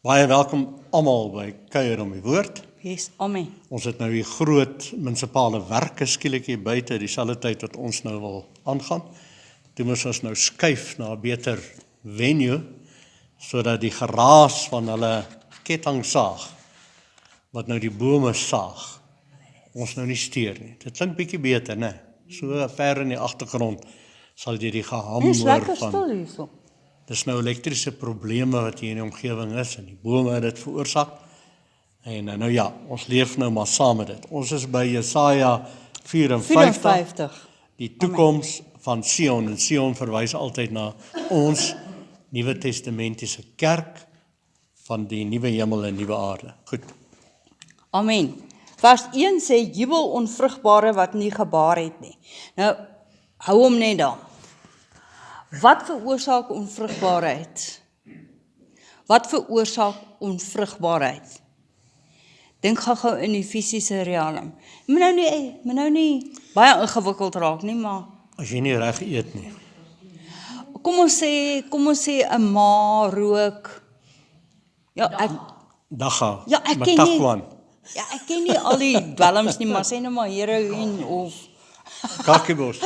Baie welkom almal by Kuier om die Woord. Yes, amen. Ons het nou die groot munisipale werke skielik hier buite, dieselfde tyd wat ons nou wil aangaan. Toe moes ons nou skuif na 'n beter venue, sodat die geraas van hulle kettingsaag, wat nou die bome saag, ons nou nie steur nie. Dit klink bietjie beter, né? So ver in die agtergrond sal jy die geham Dis hoor lekker van. stil hierso. Dis nou elektriese probleme wat hier in die omgewing is en die bome het dit veroorsaak. En nou ja, ons leef nou maar saam met dit. Ons is by Jesaja 54, die toekoms van Sion. En Sion verwys altyd na ons Nuwe Testamentiese kerk van die nuwe hemel en nuwe aarde. Goed. Amen. Vers 1 sê, jubel onvrugbare wat nie gebaar het nie. Nou, hou hom net daar. Wat veroorsaak onvrugbaarheid? Wat veroorsaak onvrugbaarheid? Dink gou in die fisiese riem. Moet nou nie baie ingewikkeld raak nie, maar As jy nie reg eet nie. kom ons sê 'n ma rook. Ja, Dagga, ek ken nie. Matakwan, Ek ken nie al die dwelms nie, maar sê nou maar heroïne of kakiebos.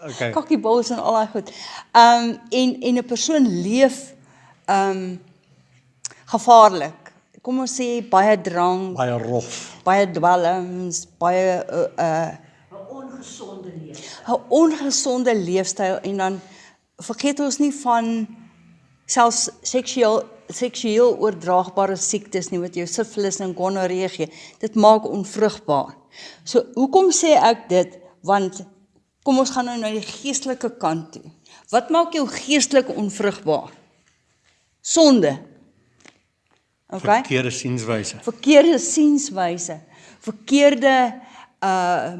Okay. kakkiebos en al daai goed. En 'n persoon leef gevaarlik. Kom ons sê baie drank, Baie rof. baie dwelms, baie 'n ongesonde leefstyl en dan vergeet ons nie van selfs seksueel oordraagbare siektes nie, wat jou syfilis en gonorree gee. Dit maak onvrugbaar. So, hoekom sê ek dit? Want kom ons gaan nou na die geestelike kant toe. Wat maak jou geestelik onvrugbaar? Sonde. Okay? Verkeerde sienswyse. Verkeerde sienswyse, verkeerde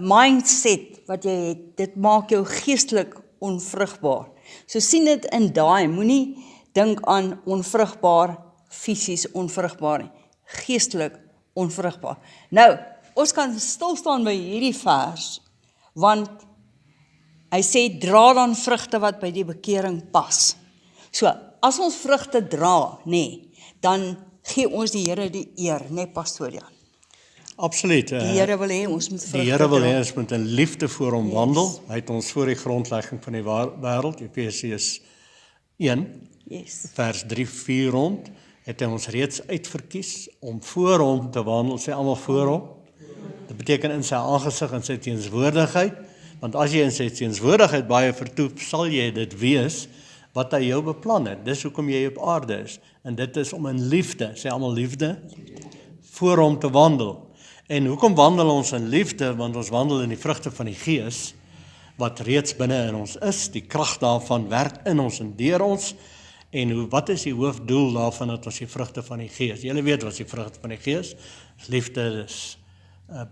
mindset wat jy het, dit maak jou geestelik onvrugbaar. So sien dit in daai, moenie dink aan onvrugbaar, fisies onvrugbaar nie, geestelik onvrugbaar. Nou, ons kan stil staan by hierdie vers, want hy sê, dra dan vrugte wat by die bekering pas. So, as ons vrugte dra, dan gee ons die Here die eer, Pastoor Jan. Absoluut. Die Here wil hê ons moet vrugte Die Here wil hê dra. ons moet in liefde voor hom wandel. Hy het ons voor die grondlegging van die wêreld, Efesiërs 1, Yes. vers 3-4 rond, het hy ons reeds uitverkies om voor hom te wandel, sê almal voor hom. Dit beteken in sy aangesig en sy teenswoordigheid, want as jy in sy teenswoordigheid baie vertoef, sal jy dit wees wat hy jou beplan het. Dis hoekom jy op aarde is. En dit is om in liefde, sê almal liefde, voor hom te wandel. En hoekom wandel ons in liefde? Want ons wandel in die vrugte van die Gees, wat reeds binne in ons is, die krag daarvan werk in ons en deur ons. En wat is die hoofdoel daarvan, dat ons die vrugte van die Gees? Julle weet wat is die vrugte van die Gees? Liefde, dis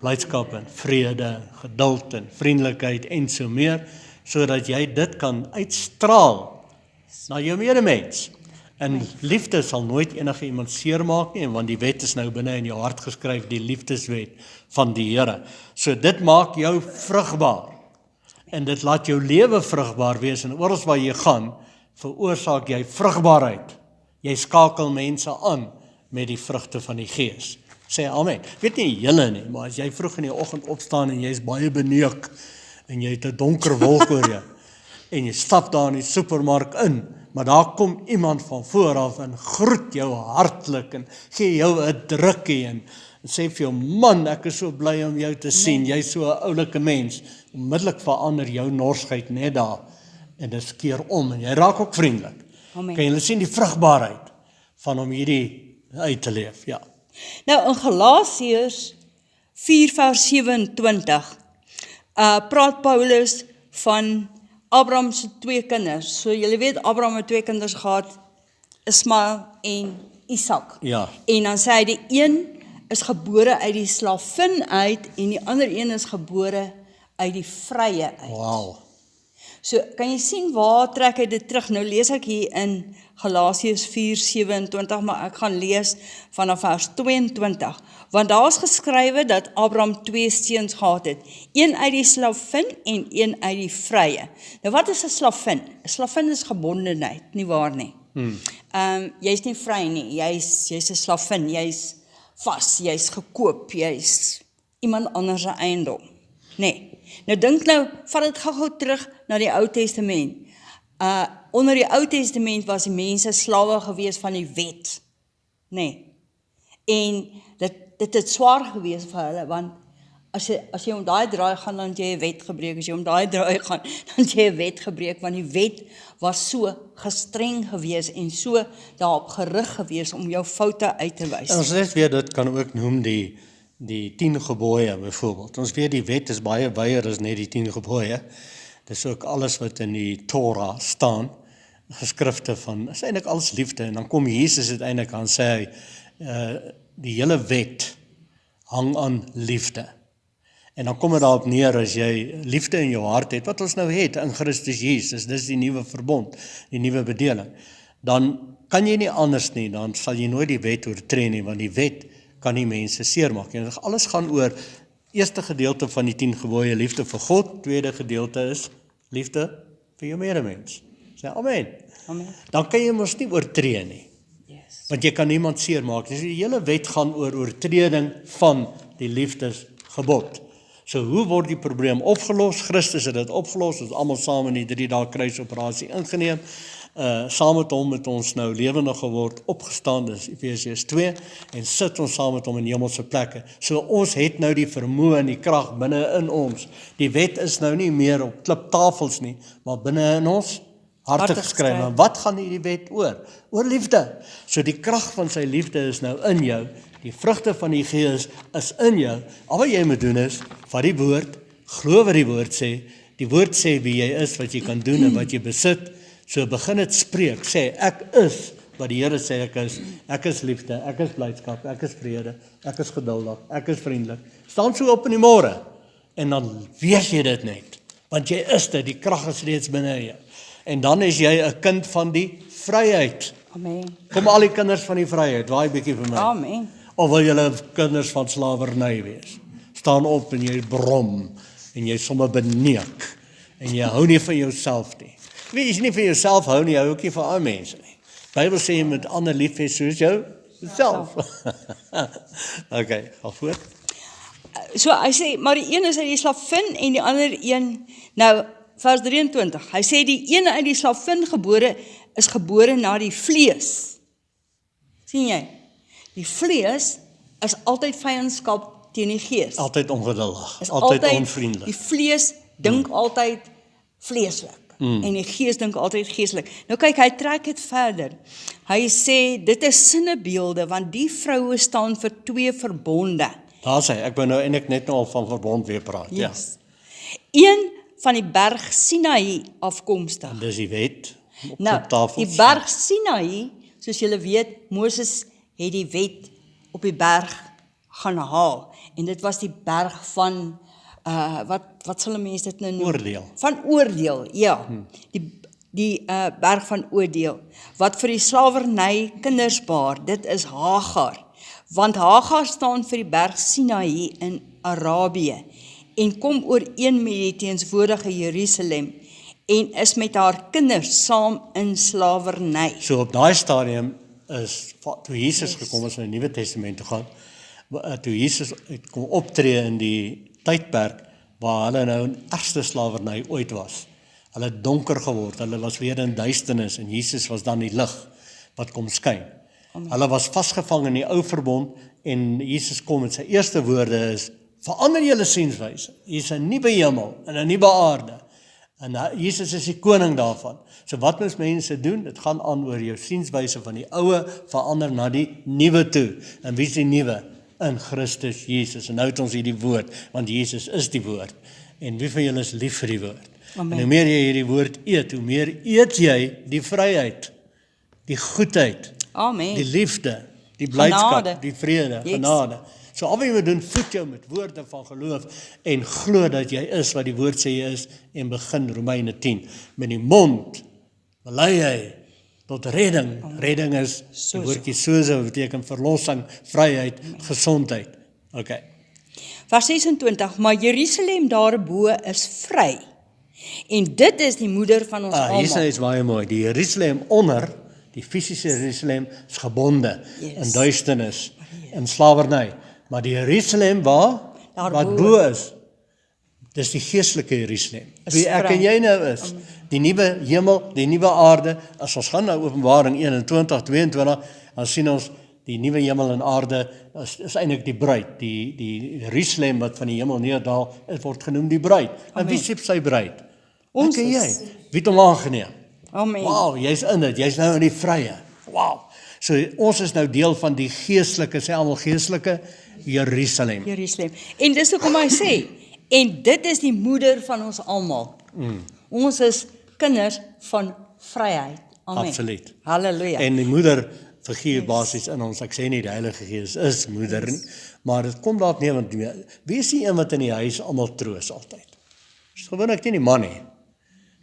blydskap en vrede, geduld en vriendelikheid en so meer, sodat jy dit kan uitstraal na jou medemens. En liefde sal nooit enige iemand seermaak nie, want die wet is nou binne in jou hart geskryf, die liefdeswet van die Here. So dit maak jou vrugbaar. En dit laat jou lewe vrugbaar wees, en oral waar jy gaan, veroorsaak jy vrugbaarheid. Jy skakel mense aan met die vrugte van die Gees. Sê amen. Weet nie julle nie, maar as jy vroeg in die oggend opstaan en jy is baie beneuk en jy het 'n donker wolk oor jou en jy stap daar in die supermark in, maar daar kom iemand van voor af en groet jou hartlik en gee jou 'n drukkie en sê vir jou, man, ek is so bly om jou te sien, jy's so 'n oulike mens. Onmiddellik verander jou norsheid net daar en dit keer om en jy raak ook vriendelik. Amen. Kan julle sien die vrugbaarheid van om hierdie uit te leef? Ja. Nou in Galasiërs 4 vers 27 praat Paulus van Abraham se 2 kinders. So julle weet Abraham het 2 kinders gehad, Ismael en Isak. Ja. En dan sê hy die een is gebore uit die slavin uit en die ander een is gebore uit die vrye uit. Wow. So, kan jy sien waar trek hy dit terug? Nou lees ek hier in Galasiërs 4:27, maar ek gaan lees vanaf vers 22. Want daar is geskrywe dat Abraham 2 seuns gehad het, een uit die slavin en een uit die vrye. Nou wat is 'n slavin? 'n Slavin is gebondenheid, nie waar nie? Jy's nie vry nie, jy's 'n slavin, jy's vas, jy's gekoop, jy's iemand anders se eiendom. Nee. Nou dink nou, vat dit gou terug na die Ou Testament. Onder die Ou Testament was die mense slawe gewees van die wet. Nee. En dit het swaar gewees vir hulle, want as jy om daai draai gaan, dan het jy 'n wet gebreek. As jy om daai draai gaan, dan het jy 'n wet gebreek, want die wet was so gestreng gewees en so daarop gerig gewees om jou foute uit te wys. En ons net weer, dit kan ook noem die 10 gebooie byvoorbeeld. Ons weet die wet is baie wyer as net die 10 gebooie. Dis ook alles wat in die Torah staan, geskrifte van, is eintlik alles liefde. En dan kom Jesus uiteindelik aan sê hy, die hele wet hang aan liefde. En dan kom dit daarop neer, as jy liefde in jou hart het, wat ons nou het in Christus Jesus, dis die nuwe verbond, die nuwe bedeling, dan kan jy nie anders nie, dan sal jy nooit die wet oortree nie, want die wet kan nie mense seermaak. En alles gaan oor, eerste gedeelte van die 10 gebooie, liefde vir God, tweede gedeelte is liefde vir jou medemens. Sê amen. Amen. Dan kan jy mos nie oortree nie, Yes. want jy kan niemand seermaak. Dus die hele wet gaan oor oortreding van die liefdesgebod. So hoe word die probleem opgelos? Christus het dit opgelos, ons almal saam in die 3 dae kruisoperasie ingeneem, saam met hom het ons nou lewendig geword, opgestaan, dis Efesiërs 2, en sit ons saam met hom in hemelse plekke. So ons het nou die vermoë en die krag binne in ons. Die wet is nou nie meer op kliptafels nie, maar binne in ons harte geskryf. En wat gaan hierdie wet oor? Oor liefde. So die krag van sy liefde is nou in jou. Die vrugte van die Gees is in jou. Al wat jy moet doen is, vat die woord, glo wat die woord sê. Die woord sê wie jy is, wat jy kan doen en wat jy besit. So begin het spreek, sê ek is wat die Here sê ek is liefde, ek is blydskap, ek is vrede, ek is geduldig, ek is vriendelik. Staan so op in die môre en dan weet jy dit net, want jy is dit, die krag is reeds binne jou. En dan is jy 'n kind van die vryheid. Amen. Kom al die kinders van die vryheid, waai bietjie vir my. Amen. Of wil julle kinders van slawerny wees? Staan op en jy brom en jy sommer beneek en jy hou nie van jouself nie. Weet jy, as jy nie van jouself hou nie, hou ook nie van ander mense nie. Die Bybel sê jy moet ander lief hê soos jouself. Okay, gaan voort. So hy sê, maar die een is uit die slavin en die ander een, nou vers 23, hy sê die een uit die slavin gebore is gebore na die vlees. Sien jy? Die vlees is altyd vyandskap teen die gees. Altyd ongeduldig, Is altyd onvriendelik. Die vlees dink altyd vleeslik. En die gees dink altyd geestelik. Nou kyk, hy trek dit verder. Hy sê, dit is sinnebeelde, want die vroue staan vir 2 verbonde. Daar sê, ek ben nou eintlik net nou al van verbond weer praat. Yes. Een van die berg Sinaï afkomstig. Ja. Dis die wet op Nou, tafels. die berg Sinaï, soos julle weet, Moses het die wet op die berg gaan haal. En dit was die berg van, wat sal 'n mens dit nou noem? Oordeel. Van oordeel, ja. Die berg van oordeel, wat vir die slawerny kinders baar, dit is Hagar. Want Hagar staan vir die berg Sinaï in Arabië en kom ooreen met die teenswoordige Jerusalem en is met haar kinders saam in slawerny. So op daai stadium is, toe Jesus gekom is in die Nuwe Testament toe gaan, toe Jesus kom optree in die tydperk waar hulle nou in ergste slawerny ooit was. Hulle het donker geword, hulle was weer in duisternis en Jesus was dan die lig wat kom skyn. Hulle was vasgevang in die ou verbond en Jesus kom met sy eerste woorde is, verander julle sienswyse, hier is 'n nuwe hemel en 'n nuwe aarde. En Jesus is die koning daarvan. So wat moet mense doen? Dit gaan aan oor jou sienswyse van die oue verander na die nuwe toe. En wie is die nuwe? In Christus Jesus. En nou het ons hierdie woord, want Jesus is die woord. En wie van julle is lief vir die woord? Amen. En hoe meer jy hierdie woord eet, hoe meer eet jy die vryheid, die goedheid, Amen. die liefde, die blydskap, Genade. die vrede, Yes. genade. So al wat jy moet doen, voed jou met woorde van geloof en glo dat jy is wat die woord sê jy is en begin Romeine 10. Met die mond bely jy tot redding. Redding is die woordjie sozo beteken verlossing, vryheid, gesondheid. Okay. Vers 26, maar Jerusalem daarbo is vry. En dit is die moeder van ons Hier almal. is baie mooi. Die Jerusalem onder Die fisiese Jerusalem is gebonde Yes. in duisternis, in slawerny. Maar die Jerusalem wat bo is, dis die geestelike Jerusalem. Wie ek en jy nou is, die nuwe hemel, die nuwe aarde. As ons gaan na Openbaring 21, 22, dan sien ons die nuwe hemel en aarde is eintlik die bruid, die Jerusalem wat van die hemel neerdal, het word genoem die bruid. En wie sê sy bruid? Ons Ek en jy. is. Wie het hom aangeneem? Amen. Wow, jy's in dit, jy's nou in die vrye. Wow. So ons is nou deel van die geestelike, sê almal geestelike Jerusalem. Jerusalem. En dis hoekom hy sê, en dit is die moeder van ons almal. Ons is kinders van vryheid. Amen. Absoluut. Halleluja. En die moeder figuur basies in ons. Ek sê nie die Heilige Gees is moeder nie, maar dit kom daarop neer want wie is die een wat in die huis almal troos altyd? Dis gewoonlik nie die man nie.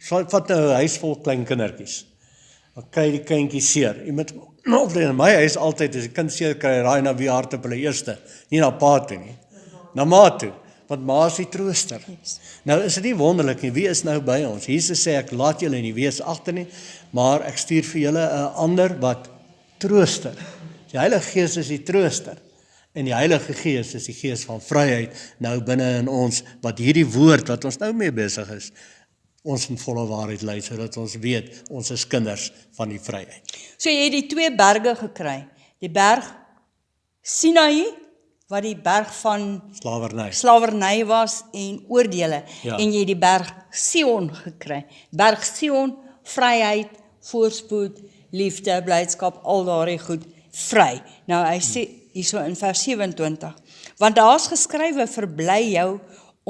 Vat nou 'n huis vol klein kindertjies. Dan kry die kindjie seer. Jy moet of in my huis altyd as 'n kind seer kry, raai na wie hart op hulle eerste, nie na pa toe nie. Na ma toe. Want ma is die trooster. Yes. Nou is dit nie wonderlik nie, wie is nou by ons? Jesus sê ek laat julle nie wees agter nie, maar ek stuur vir julle 'n ander wat trooster. Die Heilige Gees is die trooster. En die Heilige Gees is die Gees van vryheid nou binne in ons wat hierdie woord wat ons nou mee besig is, ons in volle waarheid lei sodat ons weet ons is kinders van die vryheid. So jy het die twee berge gekry. Die berg Sinaï, wat die berg van slawerny was en oordeele. Ja. En jy het die berg Sion gekry. Berg Sion, vryheid, voorspoed, liefde, blydskap, al daardie goed, vry. Nou hy sê hierso in vers 27, want daar's geskrywe, verbly jou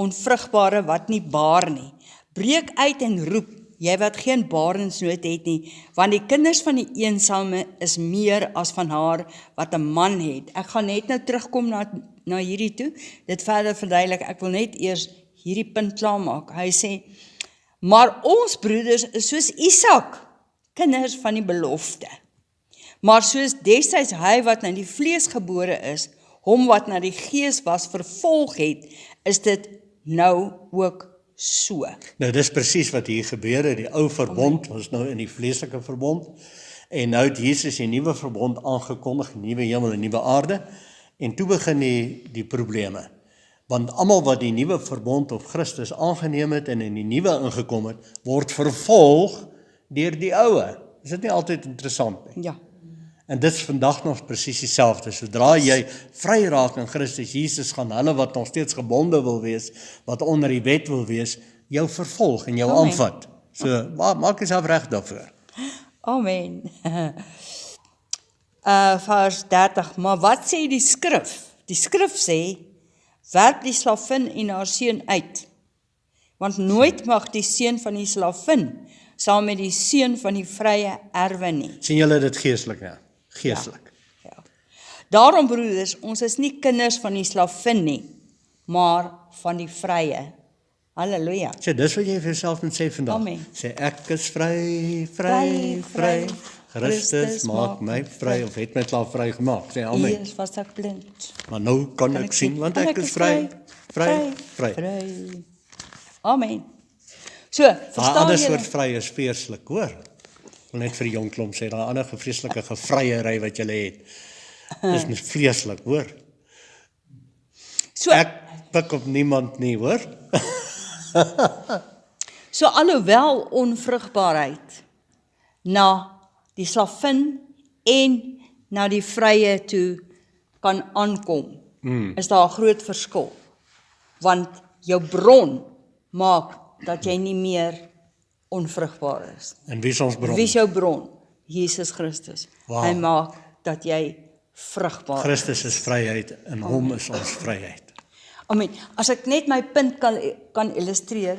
onvrugbare wat nie baar nie. Breek uit en roep, jy wat geen barensnood het nie, want die kinders van die eensame is meer as van haar wat 'n man het. Ek gaan net nou terugkom na hierdie toe, dit verder verduidelik, ek wil net eers hierdie punt klaarmaak. Hy sê, maar ons broeders is soos Isak, kinders van die belofte. Maar soos destyds hy wat na die vlees gebore is, hom wat na die gees was vervolg het, is dit nou ook so. Nou dis presies wat hier gebeur het, die ou verbond was nou in die vleeslike verbond, en nou het Jesus die nuwe verbond aangekondig, nuwe hemel en nuwe aarde, en toe begin die probleme, want almal wat die nuwe verbond op Christus aangeneem het en in die nuwe ingekom het, word vervolg deur die oue. Is dit nie altyd interessant nie? Ja. En dit is vandag nog presies dieselfde. Sodra jy vry raak in Christus Jesus, gaan hulle wat nog steeds gebonde wil wees, wat onder die wet wil wees, jou vervolg en jou aanvat. So, maak jouself reg daarvoor. Amen. Vers 30, maar wat sê die skrif? Die skrif sê, werp die slavin en haar seun uit, want nooit mag die seun van die slavin saam met die seun van die vrye erwe nie. Sien julle dit geestelik nou? Geestelik. Ja. Daarom broeders, ons is nie kinders van die slavin nie, maar van die vrye. Halleluja. Sê, dis wat jy vir jouself moet sê vandag. Amen. Sê, ek is vry. Christus maak my vry, of het my klaar vry gemaak. Sê, amen. Eers was ek blind. Maar nou kan ek sien, want ek is vry. Amen. So, Daai verstaan ander julle? soort vry is verslik, hoor. Ek wil net vir die jong klomp sê, daai ander vreeslike gevryery wat julle het, is net vleeslik, hoor. So, Ek pik op niemand nie, hoor. so alhoewel onvrugbaarheid na die slavin en na die vrye toe kan aankom, is daar 'n groot verskil. Want jou bron maak dat jy nie meer onvrugbaar is. En wie is ons bron? Wie is jou bron? Jesus Christus. Wow. Hy maak dat jy vrugbaar is. Christus is vryheid, en hom is ons vryheid. Amen. As ek net my punt kan illustreer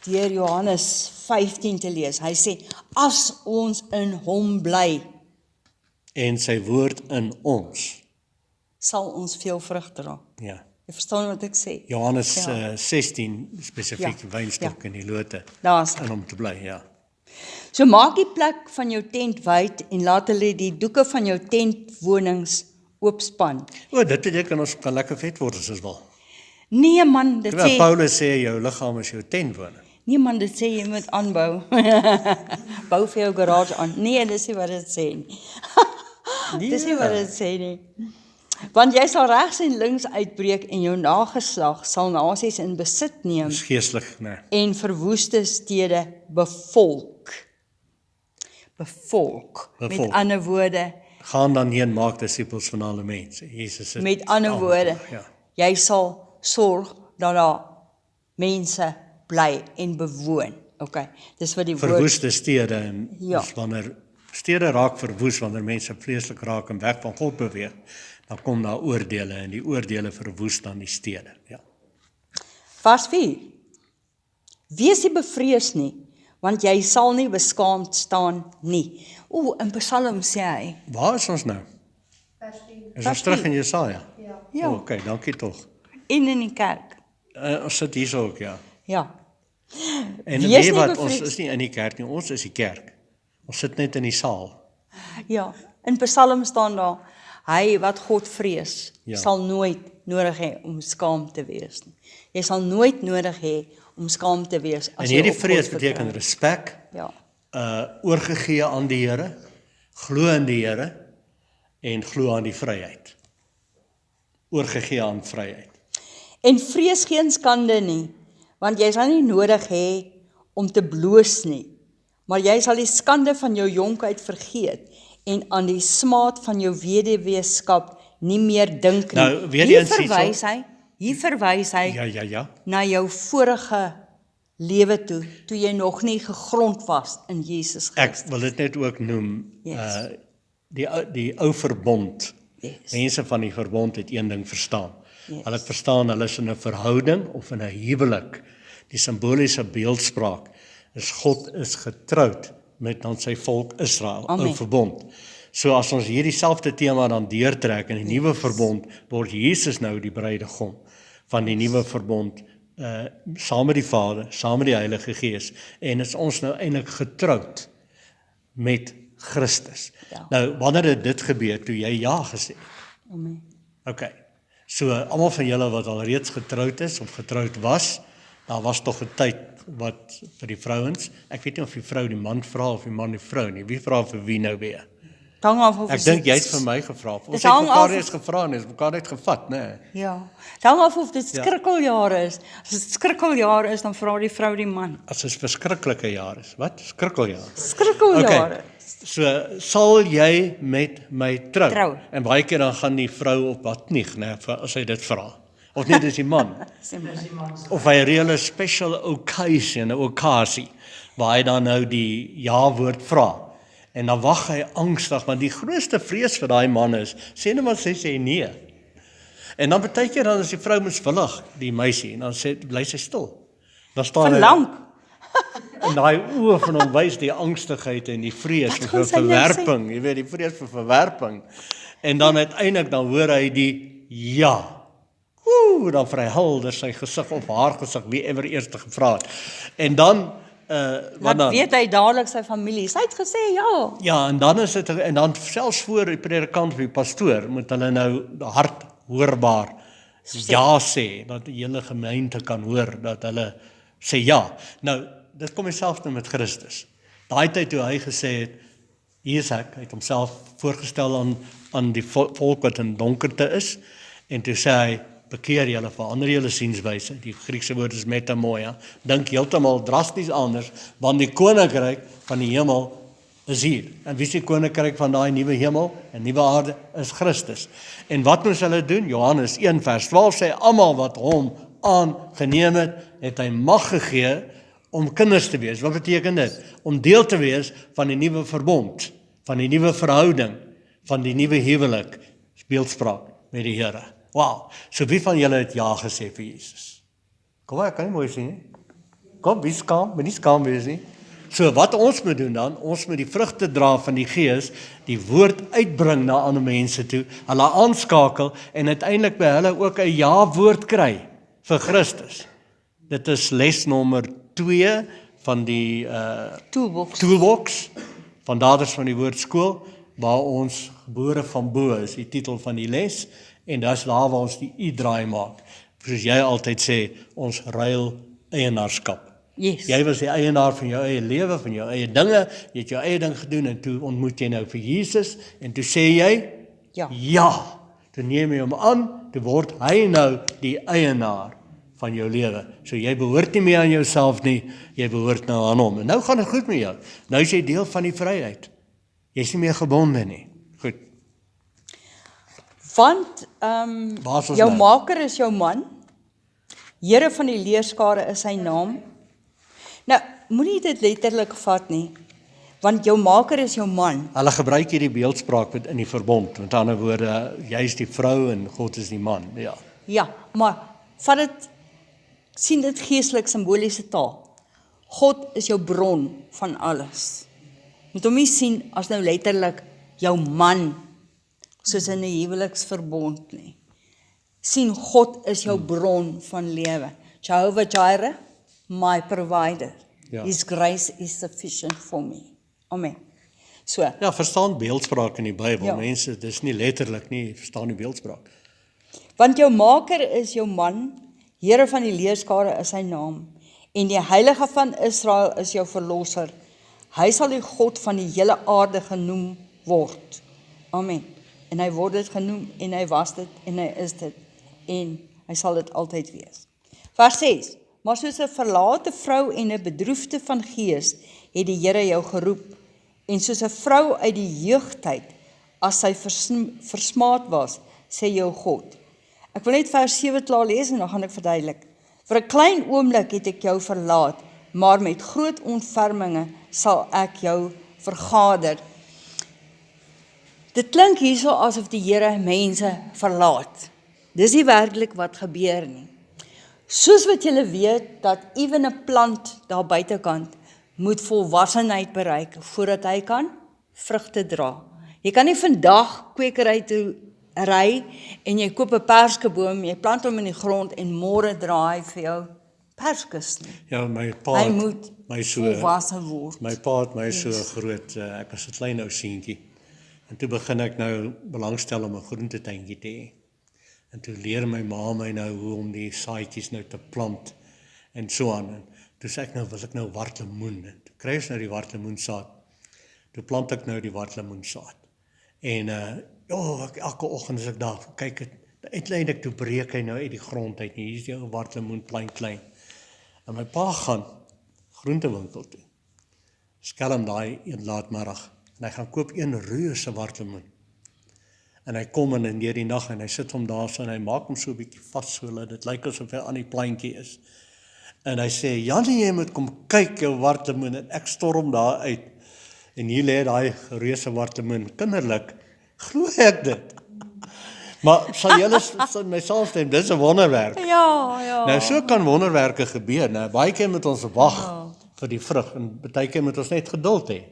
deur Johannes 15 te lees. Hy sê, as ons in hom bly, En sy woord in ons. sal ons veel vrug dra. Ja. Jy verstaan wat ek sê? Johannes Ja. 16, spesifiek Ja, die wynstok en die lote, Daar's. in hom te bly, ja. So maak die plek van jou tent wyd en laat hulle die doeke van jou tentwonings oopspan. O, dit beteken ons kan lekker vet word as ons wil. Nee man, dit Terwyl sê, Paulus sê jou liggaam is jou tentwoning. Nee man, dit sê jy moet aanbou. Bou vir jou garage aan. Nee, dis nie wat dit sê nie. Dis nie wat dit sê nie. Want jy sal regs en links uitbreek en jou nageslag sal nasies in besit neem Dis geestelik, nee. en verwoeste stede bevolk. Bevolk. Met Bevolk. ander woorde, Gaan dan heen, maak disippels van alle mense. Jesus het met ander woorde, ja. jy sal sorg dat daar mense bly en bewoon. Okay, dis wat die woord Verwoeste stede en Ja. dus wanneer stede raak verwoes, wanneer mense vleeslik raak en weg van God beweeg, dan kom daar oordeele en die oordeele verwoes dan die stede. Ja. Vers 4. Wees nie bevrees nie, want jy sal nie beskaamd staan nie. In Psalm sê hy. Waar is ons nou? Is ons terug in Jesaja? Ja. Okay, dankie tog. En in die kerk. Ons sit hier so ook, ja. Ja. En Wees weet nie wat, bevrees. ons is nie in die kerk nie, ons is die kerk. Ons sit net in die saal. Ja. In Psalm staan daar, hy wat God vrees, Ja. sal nooit nodig hê om skaam te wees nie. Jy sal nooit nodig hê om skaam te wees En as jy hierdie op vrees God beteken vertrou. respek, Ja. oorgegee aan die Here, glo in die Here en glo aan die vryheid. Oorgegee aan vryheid. En vrees geen skande nie, want jy sal nie nodig hê om te bloos nie, maar jy sal die skande van jou jonkheid vergeet en aan die smaad van jou weduweeskap nie meer dink nie. Nou, weer Hier eens hierso. verwys hy Ja. na jou vorige lewe toe jy nog nie gegrond was in Jesus Ek Christus. wil dit net ook noem, Yes. die ou verbond. Yes. Mense van die verbond het een ding verstaan. Yes. Hulle het verstaan, hulle is in 'n verhouding of in 'n huwelik. Die simboliese beeldspraak is God is getroud met dan sy volk Israel, Amen. ou verbond. So as ons hierdie selfde tema dan deurtrek in die nuwe verbond, word Jesus nou die bruidegom van die nuwe verbond, saam met die Vader, saam met die Heilige Gees, en is ons nou eintlik getroud met Christus. Ja. Nou, wanneer het dit gebeur, toe jy ja gesê het? Amen. Okay, so almal van julle wat al reeds getroud is of getroud was, daar was tog 'n tyd wat vir die vrouens, ek weet nie of die vrou die man vra of die man die vrou nie, wie vra vir wie nou weer? Hang af of Ek dink jy het vir my gevra, ons het hang mekaar af- eens gevra en ons mekaar net gevat, né? Ja, hang af of dit Ja. skrikkeljare is. As dit skrikkeljare is, dan vra die vrou die man. As dit verskriklike jaar is, wat? Skrikkeljaar. Skrikkeljare. So sal jy met my trou? Trou. En baie keer dan gaan die vrou op wat nie, né, as hy dit vra. Of nie, dis die man. Of hy reël 'n special occasion, 'n okasie, waar hy dan nou die ja-woord vra. En dan wag hy angstig, want die grootste vrees vir daai man is, sê net maar sy sê nee. En dan baie keer dan is die vrou miswillig, die meisie, en dan bly sy stil. Dan staan hy Verlang. in daai oë van hom wys die angstigheid en die vrees Wat vir gaan sy nou verwerping, jy weet, die vrees vir verwerping. En dan uiteindelik dan hoor hy die ja. Dan verhelder sy gesig of haar gesig, wie ever eers gevra het. En dan wat Dan dan? weet hy dadelik sy familie. Sy het gesê ja. Ja, en dan is dit, en dan selfs voor die predikant of die pastoor moet hulle nou hard hoorbaar ja sê, dat die hele gemeente kan hoor dat hulle sê ja. Nou, dit kom dieselfde met Christus. Daai tyd toe hy gesê het, hier is ek, hy het homself voorgestel aan die volk wat in donkerte is, en toe sê hy, bekeer julle, verander julle sienswyse. Die Griekse woord is metamoia. Dink heeltemal drasties anders, want die koninkryk van die hemel is hier. En wie is die koninkryk van daai nuwe hemel en nuwe aarde? Is Christus. En wat moes hulle doen? Johannes 1 vers 12 sê, almal wat hom aangeneem het, het hy mag gegee om kinders te wees. Wat beteken dit? Om deel te wees van die nuwe verbond, van die nuwe verhouding, van die nuwe huwelik, beeldspraak met die Here. Wow, so wie van julle het ja gesê vir Jesus? Kom maar, ek kan nie mooi sien nie. Kom, wie skaam, moet nie skaam wees nie. So wat ons moet doen dan, ons moet die vrugte dra van die Gees, die woord uitbring na ander mense toe, hulle aanskakel en uiteindelik by hulle ook 'n ja-woord kry vir Christus. Dit is les nommer 2 van die toolbox van Daders van die Woord Skool, waar ons gebore van bo is, die titel van die les, en dis daar waar ons die u-draai maak. Soos jy altyd sê, ons ruil eienaarskap. Yes. Jy was die eienaar van jou eie lewe, van jou eie dinge, jy het jou eie ding gedoen en toe ontmoet jy nou vir Jesus en toe sê jy, Ja. ja, toe neem jy hom aan, toe word hy nou die eienaar van jou lewe. So jy behoort nie meer aan jouself nie, jy behoort nou aan hom. En nou gaan dit goed met jou. Nou is jy deel van die vryheid. Jy is nie meer gebonde nie. Goed. Want Waar is ons jou nou? maker is jou man. Here van die leerskare is sy naam. Nou, moenie dit letterlik vat nie, want jou maker is jou man. Hulle gebruik hierdie beeldspraak met in die verbond. Met ander woorde, jy is die vrou en God is die man. Ja. Ja, maar vat dit, sien dit geestelik simboliese taal. God is jou bron van alles. Moet hom nie sien as nou letterlik jou man, soos in 'n huweliksverbond nie. Sien, God is jou bron van lewe. Jehovah Jireh, my provider. Ja. His grace is sufficient for me. Amen. So, Ja, verstaan beeldspraak in die Bybel. Ja. Mense, dis nie letterlik nie, verstaan die beeldspraak. want jou maker is jou man, Here van die leerskare is sy naam, en die Heilige van Israel is jou verlosser. Hy sal die God van die hele aarde genoem word. Amen. En hy word dit genoem, en hy was dit, en hy is dit, en hy sal dit altyd wees. Vers 6. Maar soos 'n verlate vrou en 'n bedroefde van gees, het die Here jou geroep, en soos 'n vrou uit die jeugtyd, as sy versmaad was, sê jou God. Ek wil net vers 7 klaar lees en dan gaan ek verduidelik. Vir 'n klein oomblik het ek jou verlaat, maar met groot ontferminge sal ek jou vergader. Dit klink hierso asof die Here mense verlaat. Dis nie werklik wat gebeur nie. Soos wat julle weet dat ewen 'n plant daar buitekant moet volwassenheid bereik voordat hy kan vrugte dra. Jy kan nie vandag kwekery toe ry en jy koop 'n perskeboom, jy plant hom in die grond en môre dra hy vir jou perskes nie. Ja, my pa Hy het moet my so volwasse word. My pa het my so groot, ek was 'n klein ou seentjie. En toe begin ek nou belangstel om 'n groentetuintjie te hê. En toe leer my ma my nou hoe om die saadjies nou te plant en so aan. En toe sê ek nou, wil ek nou wartlemoen. En toe kry ons nou die wartlemoensaad. Toe plant ek nou die wartlemoensaad. En elke oggend as ek daar kyk, uiteindelik toe breek hy nou uit die grond uit. Hier is die ou wartlemoen klein. En my pa gaan groentewinkel toe. Skelm daai een laatmiddag. En hy gaan koop een reuse wartlemoen. En hy kom in deur die nag en hy sit hom daar so en hy maak hom so 'n bietjie vas so dat dit lyk asof hy aan die plantjie is. En hy sê, Janie, jy moet kom kyk jou wartlemoen. En ek storm daar uit. En hier lê daai reuse wartlemoen. Kinderlik glo ek dit. Maar sal julle my saamstem, dis 'n wonderwerk. Ja. Nou so kan wonderwerke gebeur, né? Baie keer moet ons wag vir die vrug en baie keer moet ons net geduld hê.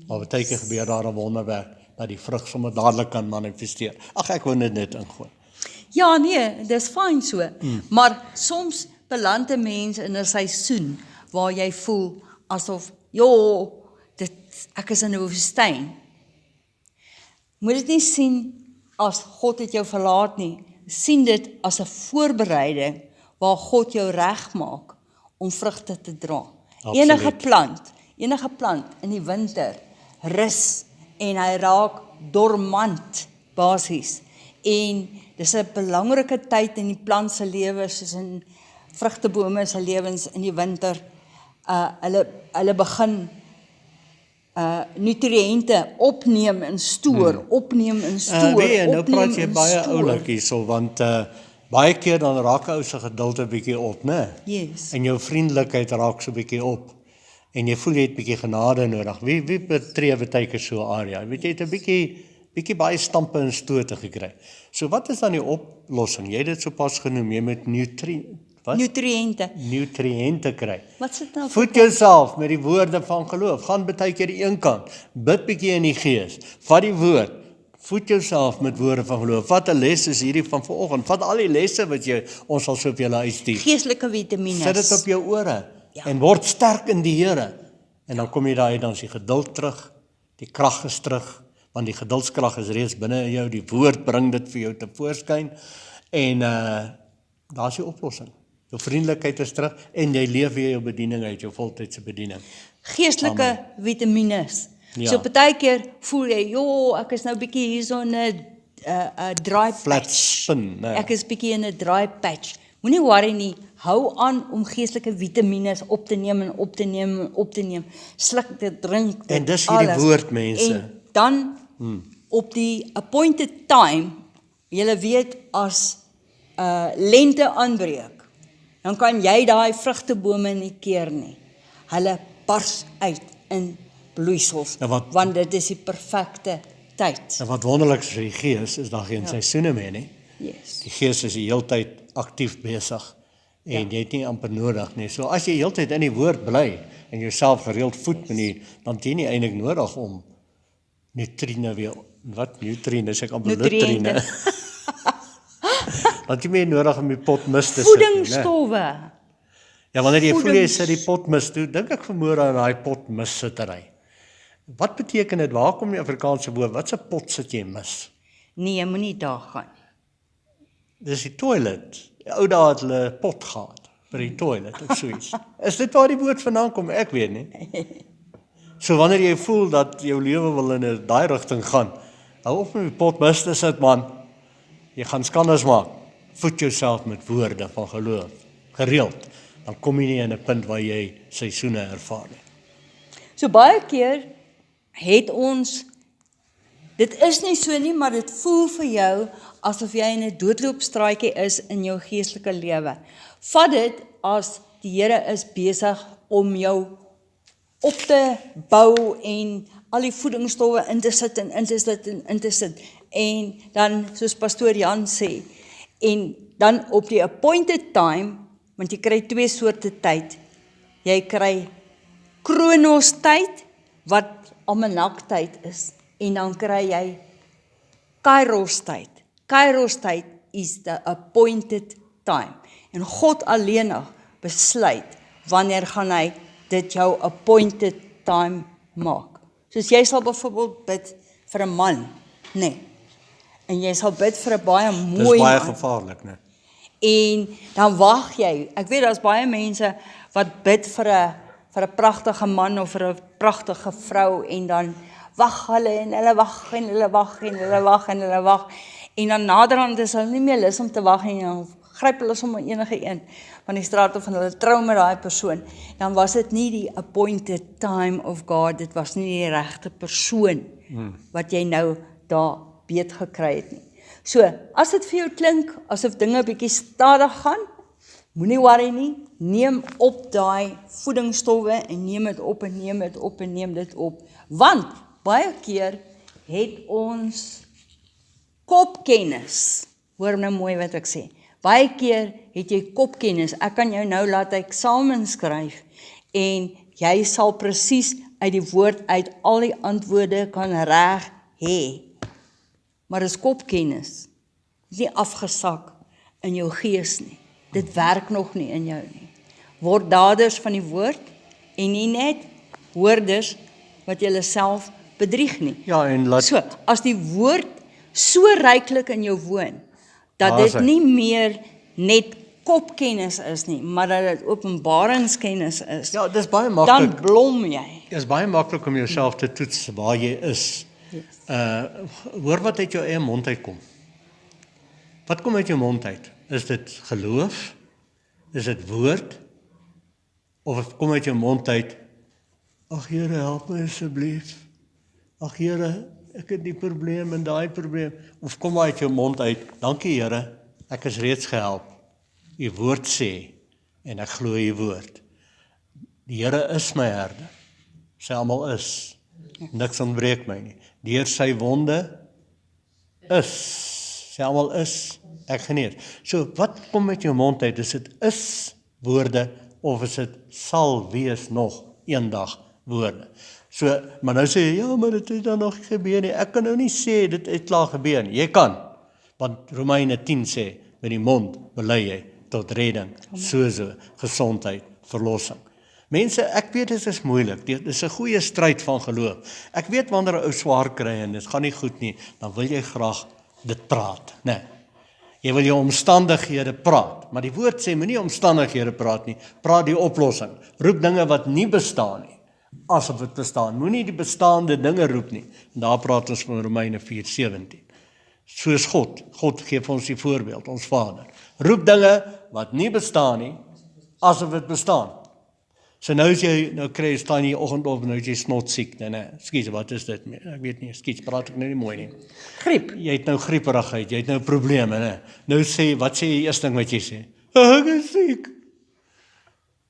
Maar baie keer gebeur daar 'n wonderwerk dat die vrug sommer dadelik kan manifesteer. Ag, ek wou net ingooi. Ja, nee, dis fyn so. Maar soms beland 'n mens in 'n seisoen waar jy voel asof, ek is in 'n woestyn. Moet dit nie sien as God het jou verlaat nie. Sien dit as 'n voorbereiding waar God jou regmaak om vrugte te dra. Absoluut. Enige plant in die winter rus en hy raak dormant basies. En dis 'n belangrike tyd in die plant se lewe, soos in vrugtebome se lewens in die winter. Hulle begin nutriënte opneem en stoor, Nou praat jy baie oulik hierso, want baie keer dan raak 'n ou se geduld 'n bietjie op, né? Yes. En jou vriendelikheid raak so 'n bietjie op. En jy voel jy het 'n bietjie genade nodig. Wie betree baie keer so 'n area? Weet jy, het 'n bietjie baie stampe en stote gekry. So wat is dan die oplossing? Jy het dit sopas genoem, jy moet nutriënte kry. Wat sit nou? Voed jouself met die woorde van geloof. Gaan baie keer die een kant. Bid bietjie in die gees. Vat die woord. Voed jouself met woorde van geloof. Wat 'n les is hierdie van vanoggend. Vat al die lesse wat ons sal so op julle uitstuur. Geestelike vitamines. Sit dit op jou ore. Ja. En word sterk in die Here. En dan kom jy daar uit, dan is die geduld terug. Die krag is terug. Want die geduldskrag is reeds binne in jou. Die woord bring dit vir jou te voorskyn. En daar's die oplossing. Jou vriendelikheid is terug en jy leef weer jou bediening uit, jou voltydse bediening. Geestelike vitamines. Ja. So partykeer voel jy, ek is nou bietjie hier so in 'n dry Flat patch. spin, nee. Ek is bietjie in 'n dry patch. Moenie worry nie, hou aan om geestelike vitamines op te neem en op te neem en op te neem. Sluk dit, drink dit, En dis hierdie alles. woord, mense. En dan op die appointed time, julle weet as lente aanbreek, dan kan jy daai vrugtebome nie keer nie. Hulle bars uit in bloeisels, Ja, want dit is die perfekte tyd. En wat wonderlik is vir die gees, is daar geen seisoene meer nie. Yes. Die gees is die heeltyd aktief besig en jy het nie amper nodig nie. So as jy heeltyd in die woord bly en jouself gereeld voed met die, dan het jy nie eintlik nodig om nutriënte weer, wat nutriënte, sê ek amper Nutriënte. nutriënte. Want jy meer nodig om die pot mis te sit. nie, né? Voedingsstowwe. Ja, wanneer jy voel jy voedings- sit die pot mis toe, dink ek vermoed aan daai pot mis sittery. Wat beteken dit? Waar kom die Afrikaanse woord? Wat 'n pot sit jy mis? Nee, jy moenie daar gaan. Dis die toilet. Die ou dae het hulle 'n pot gehad by die toilet of so iets. Is dit waar die woord vandaan kom? Ek weet nie. So wanneer jy voel dat jou lewe wil in daai rigting gaan, hou op met die pot mis te sit, man. Jy gaan skanders maak. Voed jouself met woorde van geloof, gereeld. Dan kom jy nie in 'n punt waar jy seisoene ervaar nie. So baie keer het ons, dit is nie so nie, maar dit voel vir jou asof jy in 'n doodloopstraatjie is in jou geestelike lewe. Vat dit as die Here is besig om jou op te bou en al die voedingsstowwe in te sit en in te sit en in te sit. En dan, soos pastoor Jan sê, en dan op die appointed time, want jy kry twee soorte tyd. Jy kry Kronos tyd, wat almanaktyd is, en dan kry jy Kairos tyd. Kairos tyd is the appointed time. En God alleenig besluit wanneer gaan hy dit jou appointed time maak. Soos jy sal byvoorbeeld bid vir 'n man, nee. En jy sal bid vir 'n baie Dis mooi baie man. gevaarlik, né? En dan wag jy. Ek weet daar's baie mense wat bid vir 'n pragtige man of vir 'n pragtige vrou en dan wag hulle en hulle wag en hulle wag en hulle wag en hulle wag. En dan naderhand is hulle nie meer lus om te wag nie, dan gryp hulle sommer enige een van die straat of hulle trou met daai persoon. Dan was dit nie die appointed time of God, dit was nie die regte persoon wat jy nou daar beet gekry het nie. So, as dit vir jou klink asof dinge bietjie stadig gaan, moenie worry nie, neem op daai voedingsstowwe en neem dit op en neem dit op en neem dit op. Want baie keer het ons kopkennis. Hoor nou mooi wat ek sê. Baie keer het jy kopkennis. Ek kan jou nou laat eksamen skryf en jy sal presies uit die woord uit al die antwoorde kan reg hê. Maar dis kopkennis. Dis nie afgesak in jou gees nie. Dit werk nog nie in jou nie. Word daders van die woord en nie net hoorders wat julle self bedrieg nie. Ja, en laat So, as die woord so ryklik in jou woon, dat Daar is dit hy. nie meer net kopkennis is nie, maar dat dit openbaringskennis is, ja, dis baie dan maklik. blom jy. Dis baie maklik om jouself te toets waar jy is. Hoor wat uit jou eie mond uitkom. Wat kom uit jou mond uit? Is dit geloof? Is dit woord? Of kom uit jou mond uit, ag Here, help my asseblief. Ag Here, ek het die probleem en daai probleem. Of kom uit jou mond uit, dankie Here, ek is reeds gehelp. U woord sê, en ek glo u woord. Die Here is my herder. Sy almal is. Niks ontbreek my nie. Deur sy wonde is. Sy almal is. Ek genees. So wat kom uit jou mond uit? Is dit is woorde of is dit sal wees nog eendag woorde? So, maar nou sê jy, ja, maar dit het dan nog nie gebeur nie. Ek kan nou nie sê dit het klaar gebeur nie. Jy kan. Want Romeine 10 sê, met die mond bely jy tot redding, soos gesondheid, verlossing. Mense, ek weet dit is moeilik. Dit is 'n goeie stryd van geloof. Ek weet wanneer 'n ou swaar kry en dit gaan nie goed nie, dan wil jy graag dit praat, né? Jy wil jou omstandighede praat, maar die woord sê moenie omstandighede praat nie, praat die oplossing. Roep dinge wat nie bestaan nie, asof dit bestaan. Moenie die bestaande dinge roep nie. En daar praat ons van Romeine 4:17. Soos God gee vir ons die voorbeeld, ons Vader. Roep dinge wat nie bestaan nie, asof dit bestaan. So nou staan jy oggend op, nou is jy snot siek, nee, skies, wat is dit? Ek weet nie, skies, praat ek nou nie mooi nie. Griep. Jy het nou grieperigheid, jy het nou probleme, nee. Nou wat sê jy eerste ding wat jy sê? Ek is siek.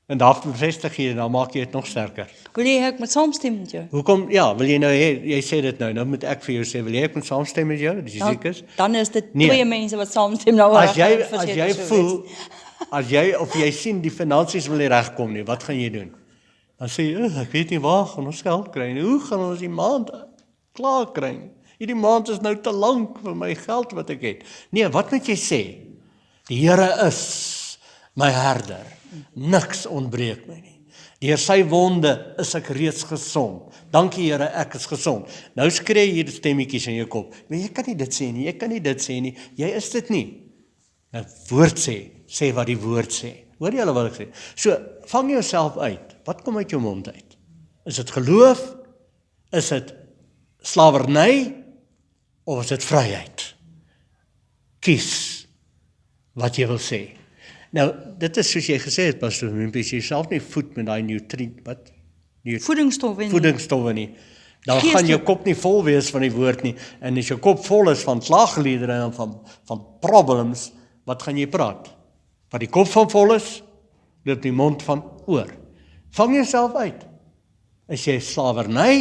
En daar bevestig jy, dan maak jy dit nog sterker. Wil jy ek moet saamstem met jou? Hoekom, ja, wil jy nou hê, jy sê dit nou moet ek vir jou sê, wil jy ek moet saamstem met jou, dat jy siek is? Dan is dit Nee. twee mense wat saamstem nou. As jy voel, of jy sien die finansies wil nie regkom nie, wat gaan jy doen? Dan sê jy, ek weet nie waar gaan ons geld kry nie, hoe gaan ons die maand klaar kry nie? Hierdie maand is nou te lank vir my geld wat ek het. Nee, wat moet jy sê? Die Here is my herder, niks ontbreek my nie. Deur sy wonde is ek reeds gesond. Dankie Here, ek is gesond. Nou skree hier die stemmetjies in jou kop. Maar jy kan nie dit sê nie, jy kan nie dit sê nie, jy is dit nie. Nou, woord sê wat die woord sê. Hoor jy wat ek sê? So, vang jouself uit. Wat kom uit jou mond uit? Is dit geloof? Is dit slawerny? Of is dit vryheid? Kies wat jy wil sê. Nou, dit is soos jy gesê het, Pastor Wimpie, jy self nie voed met daai voedingsstowwe nie. Dan gaan jou kop nie vol wees van die woord nie. En as jou kop vol is van klaagliedere en van problems, wat gaan jy praat? Wat die kop van vol is, loop die mond van oor. Vang jouself uit. Is jy slawerny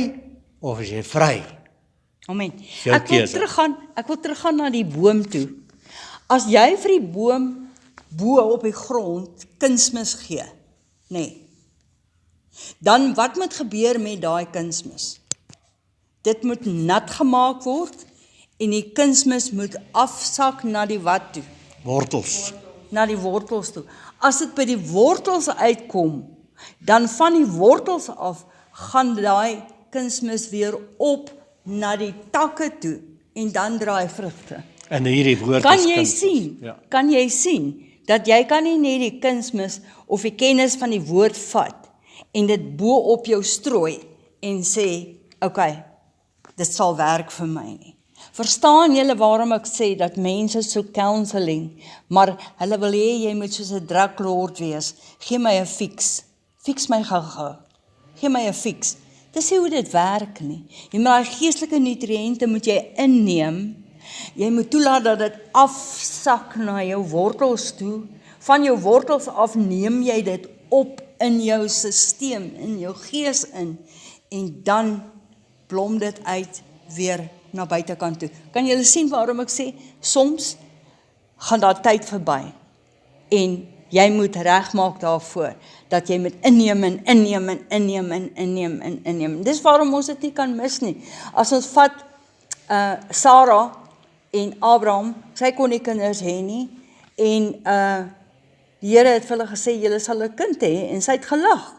of is jy vry? Amen. Jou Ek wil keuse. teruggaan na die boom toe. As jy vir die boom bo op die grond kunsmis gee, dan wat moet gebeur met daai kunsmis? Dit moet nat gemaak word en die kunsmis moet afsak na die wat toe? Wortels. Na die wortels toe. As dit by die wortels uitkom, dan van die wortels af gaan daai kunsmis weer op na die takke toe en dan draai vrugte. En hierdie woord Kan is jy kunsmis. sien? Ja. Kan jy sien dat jy kan nie net die kunsmis of die kennis van die woord vat en dit bo op jou strooi en sê, okay, dit sal werk vir my nie. Verstaan julle waarom ek sê dat mense so counseling, maar hulle wil hê jy moet soos 'n druglord wees. Gee my 'n fix. Fix my gou-gou. Gee my 'n fix. Dis nie hoe dit werk nie. Jy moet daai geestelike nutriënte moet jy inneem. Jy moet toelaat dat dit afsak na jou wortels toe. Van jou wortels af neem jy dit op in jou stelsel, in jou gees in en dan blom dit uit weer na buitekant toe. Kan julle sien waarom ek sê soms gaan daar tyd verby en jy moet regmaak daarvoor dat jy moet inneem. Dis waarom ons dit nie kan mis nie. As ons vat Sarah en Abraham, sy kon nie kinders hê nie en die Here het vir hulle gesê julle sal 'n kind hê en sy het gelag.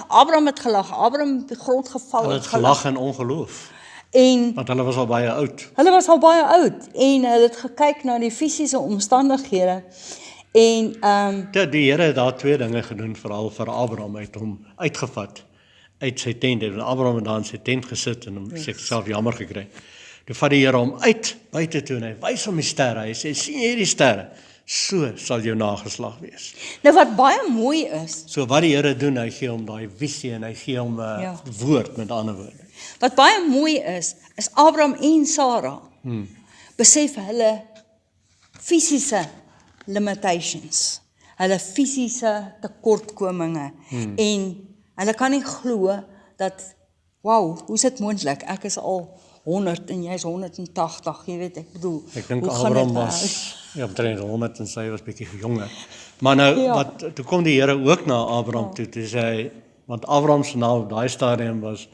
Abraham het gelag. Abraham het grond geval. Hulle het gelag in ongeloof, En want hulle was al baie oud. hulle was al baie oud en hulle het gekyk na die fisiese omstandighede en Die Here het daar twee dinge gedoen, veral vir Abraham, uit hom uitgevat uit sy tent. En Abraham het daar in sy tent gesit en hom self jammer gekry. Toe vat die Here hom uit buite toe en hy wys hom die sterre. Hy sê, sien jy hierdie sterre? So sal jou nageslag wees. nou wat baie mooi is, So wat die Here doen, hy gee hom daai visie en hy gee hom 'n Ja. woord, met ander woorde. wat baie mooi is Abraham en Sarah besef hulle fisiese limitations, hulle fisiese tekortkominge en hulle kan nie glo dat, wow, hoe is dit moontlik? Ek is al 100 en jy is 180, jy weet, ek bedoel, Ek dink hoe gaan Abraham dit was omtrent 100 en sy was bietjie jonger. Maar nou, Ja. toe kom die Here ook na Abraham toe sê hy, want Abraham se naam op daai stadium was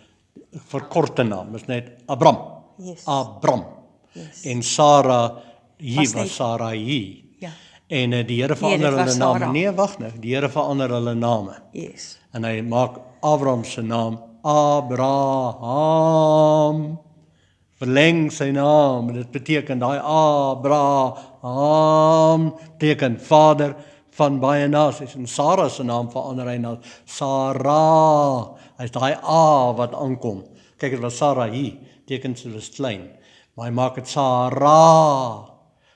verkorte naam, is net Abram. Yes. Abram. Yes. En Sarah Was net- was Sarai. Ja. En die Here dit verander was hulle name. Sarah. Nee, wag nou. Die Here verander hulle name. Yes. En hy maak Abraham se naam Abraham. verleng sy naam, en dit beteken, daai Abraham, beteken vader van baie nasies, en Sarah se naam verander hy na Sarah, hy is daai A wat aankom, kyk, dit was Sarah hier, teken so is klein, maar hy maak dit Sarah,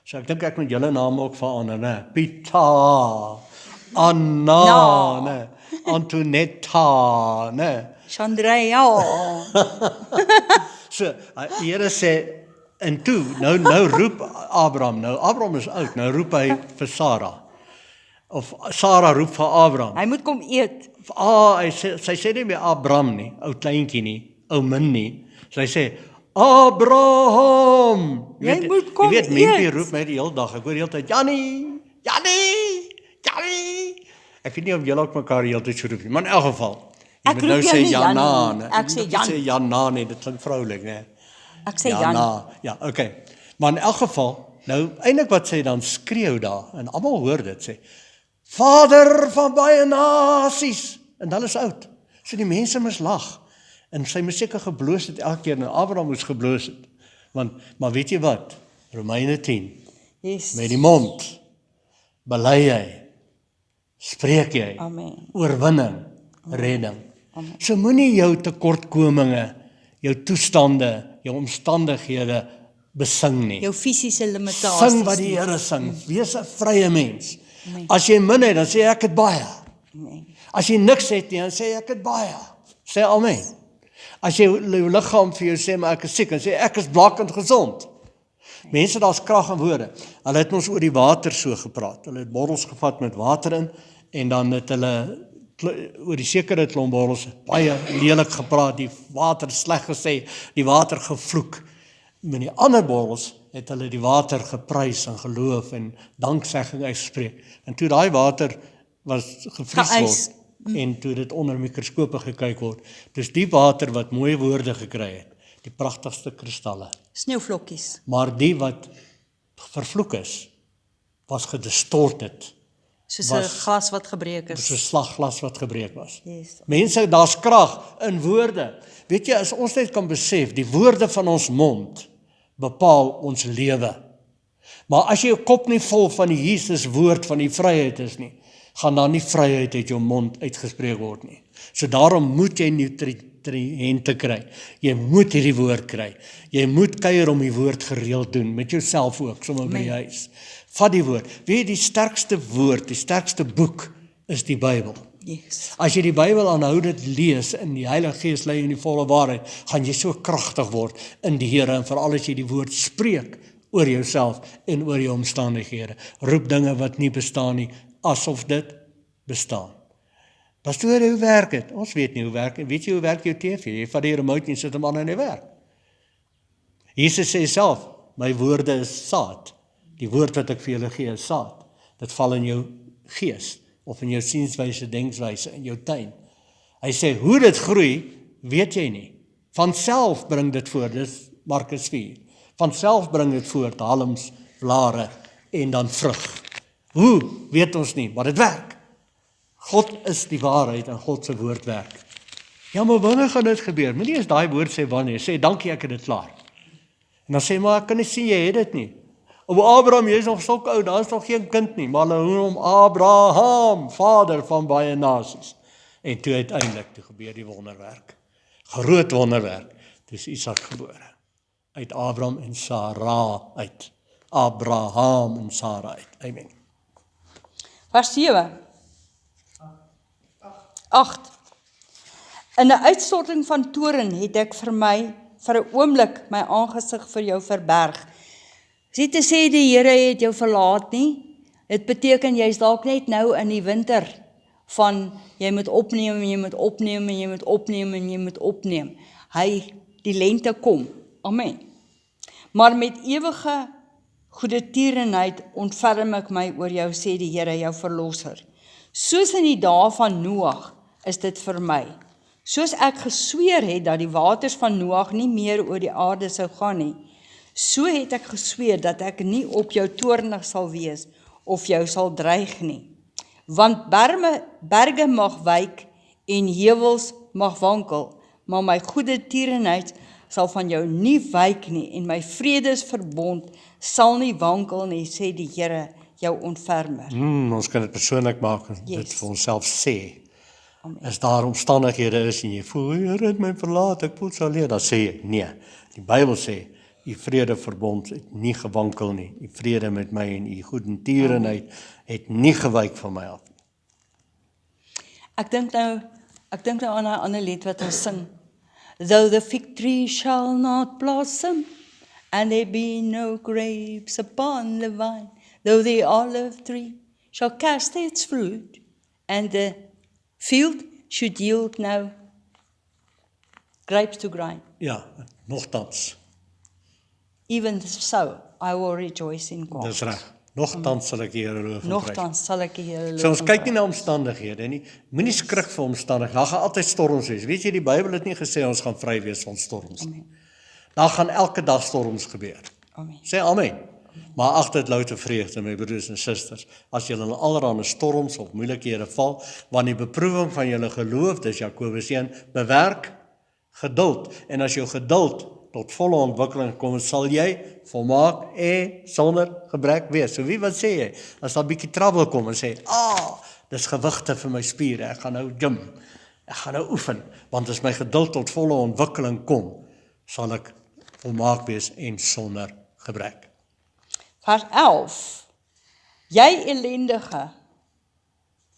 so ek dink ek moet julle naam ook verander, ne? Pita, Anna, ne? Antonetta, ne? Chandrea. So, die Here sê, en toe, nou roep Abraham is oud, nou roep hy vir Sarah, of Sarah roep vir Abraham, Hy moet kom eet. sy sê nie meer Abraham nie, ou kleintjie nie, ou min nie, sy sê, Abraham, Jy moet kom jy weet, Mimpie eet. roep my die hele dag, ek hoor die hele tyd, Jannie, ek weet nie of julle ook mekaar die hele tyd so roep nie, maar in elk geval, jy Ek moet nou roep jou sê nie Jana, Jannie, ne? ek Jy sê moet nie Jan. sê Jana nie, dit klink vroulik, ne? Ek sê Jan. Ja, okay. Maar in elk geval, nou eintlik wat sy dan skreeu daar, en almal hoor dit, sê, Vader van baie nasies, en hulle is oud, so die mense moes lag, en sy moes seker gebloos het elke keer, en Abraham moes gebloos het, maar weet jy wat, Romeine 10, Yes. met die mond, bely jy, spreek jy, Amen. oorwinning, redding. Amen. So moenie jou tekortkominge, jou toestande, jou omstandighede besing nie. Jou fisiese limitaties. Sing wat die Here sing, wees 'n vrye mens. Amen. As jy min het, dan sê ek het baie. Amen. As jy niks het nie, dan sê ek het baie. Sê amen. As jy jou liggaam vir jou sê, maar ek is siek, dan sê ek is blakend gesond. Mense, daar's krag in woorde. Hulle het ons oor die water so gepraat. Hulle het bottels gevat met water in, en dan het hulle oor die sekere klomp bottels baie lelik gepraat, die water sleg gesê, die water gevloek. Met die ander bottels het hulle die water geprys en geloof en danksegging uitgespreek. En toe daai water was gevries Geys. word, en toe dit onder mikroskope gekyk word, dis die water wat mooi woorde gekry het, die pragtigste kristalle. Sneeuvlokkies. Maar die wat vervloek is, was gedistorted, Soos Was- 'n glas wat gebreek is. soos 'n slagglas wat gebreek was. Yes. Mense, daar's krag in woorde. Weet jy, as ons net kan besef, die woorde van ons mond bepaal ons lewe. Maar as jy jou kop nie vol van die Jesus woord van die vryheid is nie, gaan daar nie vryheid uit jou mond uitgespreek word nie. So daarom moet jy nutriënte kry. Jy moet hierdie woord kry. Jy moet kuier om die woord gereeld doen, met jouself ook, sommer by die huis. Vat die woord. Weet jy, die sterkste woord, die sterkste boek is die Bybel. Yes. As jy die Bybel aanhoudend lees en die Heilige Gees lei in die volle waarheid, gaan jy so kragtig word in die Here, en veral as jy die woord spreek oor jouself en oor jou omstandighede. Roep dinge wat nie bestaan nie, asof dit bestaan. Pastoor, hoe werk dit? Ons weet nie hoe werk dit. Weet jy hoe werk jou TV? Jy vat die remote en sit hom aan in die werk. Jesus sê self, my woorde is saad. Die woord wat ek vir julle gee is saad. Dit val in jou gees, of in jou sienswyse, denkswyse, in jou tuin. Hy sê, hoe dit groei, weet jy nie. Van self bring dit voor, dis Markus 4. Van self bring dit voort, halms, blare, en dan vrug. Hoe, weet ons nie, maar dit werk. God is die waarheid, en God se woord werk. Ja, maar wanneer gaan dit gebeur? Moenie eens daai woord sê wanneer, sê dankie ek het dit klaar. En dan sê, maar ek kan nie sien, jy het dit nie. O Abraham, jy is nog so oud, daar is nog geen kind nie, maar hulle noem hom Abraham, vader van baie nasies. En toe uiteindelik, toe gebeur die wonderwerk. Groot wonderwerk, toe is Isak gebore. Uit Abraham en Sarah uit. Abraham en Sarah uit. Amen. Vers 7. 8. In 'n uitstorting van toorn het ek vir 'n oomblik my aangesig vir jou verberg. Dis nie te sê die Here het jou verlaat nie. Dit beteken jy's dalk net nou in die winter van jy moet opneem en jy moet opneem en jy moet opneem en jy moet opneem. Die lente kom. Amen. Maar met ewige goeie tierenheid ontferm ek my oor jou, sê die Here, jou verlosser. Soos in die dae van Noag is dit vir my. Soos ek gesweer het dat die waters van Noag nie meer oor die aarde sou gaan nie, so het ek gesweer dat ek nie op jou toornig sal wees of jou sal dreig nie. Want berge mag wyk en heuwels mag wankel, maar my goeie tierenheid sal van jou nie wyk nie en my vredesverbond sal nie wankel nie, sê die Here, jou ontfermer. Ons kan dit persoonlik maak en Yes. dit vir onsself sê. Amen. As daar omstandighede is en jy voel, Here het my verlaat, ek voel so alleen, dan sê jy, nee. Die Bybel sê, die vredeverbond het nie gewankel nie. Die vrede met my en die goedertierenheid het nie gewyk van my af. Ek dink nou aan 'n ander lied wat ons sing. Though the fig tree shall not blossom, and there be no grapes upon the vine, though the olive tree shall cast its fruit, and the field should yield no grapes to grind. Ja, nogtans, Even so, I will rejoice in God. dis reg. Nogtans sal ek die Here loof en prys. Nogtans sal ek die Here loof. So ons en kyk prys. nie na omstandighede nie. Moenie skrik vir omstandighede. Daar gaan altyd storms wees. Weet jy, die Bybel het nie gesê ons gaan vry wees van storms nie. Daar gaan elke dag storms gebeur. Amen. Sê amen. Maar ag dit louter vreugde, my broers en susters, as julle in allerlei storms of moeilikhede val, want die beproewing van julle geloof, dis Jakobus 1, bewerk geduld. En as jou geduld tot volle ontwikkeling kom, sal jy volmaak en sonder gebrek wees. So wie wat sê jy? As daar 'n bietjie trouble kom en sê, dis gewigte vir my spiere, ek gaan nou gym, ek gaan nou oefen, want as my geduld tot volle ontwikkeling kom, sal ek volmaak wees en sonder gebrek. Vers 11. Jy ellendige.